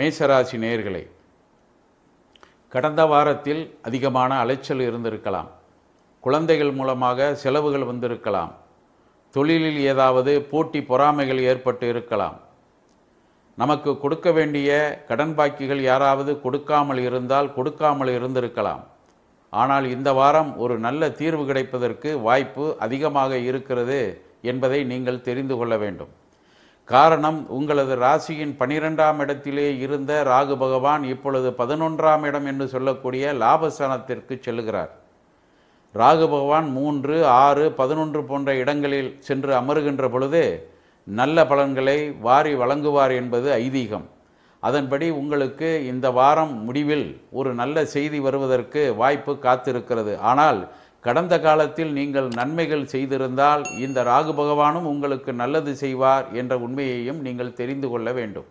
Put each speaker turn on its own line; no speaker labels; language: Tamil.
மேஷராசி நேயர்களே, கடந்த வாரத்தில் அதிகமான அலைச்சல் இருந்திருக்கலாம். குழந்தைகள் மூலமாக செலவுகள் வந்திருக்கலாம். தொழிலில் ஏதாவது போட்டி பொறாமைகள் ஏற்பட்டு இருக்கலாம். நமக்கு கொடுக்க வேண்டிய கடன் பாக்கிகள் யாராவது கொடுக்காமல் இருந்திருக்கலாம். ஆனால் இந்த வாரம் ஒரு நல்ல தீர்வு கிடைப்பதற்கு வாய்ப்பு அதிகமாக இருக்கிறது என்பதை நீங்கள் தெரிந்து கொள்ள வேண்டும். காரணம், உங்களது ராசியின் 12ஆம் இடத்திலே இருந்த ராகு பகவான் இப்பொழுது 11ஆம் இடம் என்று சொல்லக்கூடிய லாபஸ்தானத்திற்கு செல்லுகிறார். ராகு பகவான் 3, 6, 11 போன்ற இடங்களில் சென்று அமருகின்ற பொழுது நல்ல பலன்களை வாரி வழங்குவார் என்பது ஐதீகம். அதன்படி உங்களுக்கு இந்த வாரம் முடிவில் ஒரு நல்ல செய்தி வருவதற்கு வாய்ப்பு காத்திருக்கிறது. ஆனால் கடந்த காலத்தில் நீங்கள் நன்மைகள் செய்திருந்தால் இந்த ராகு பகவானும் உங்களுக்கு நல்லது செய்வார் என்ற உண்மையையும் நீங்கள் தெரிந்து கொள்ள வேண்டும்.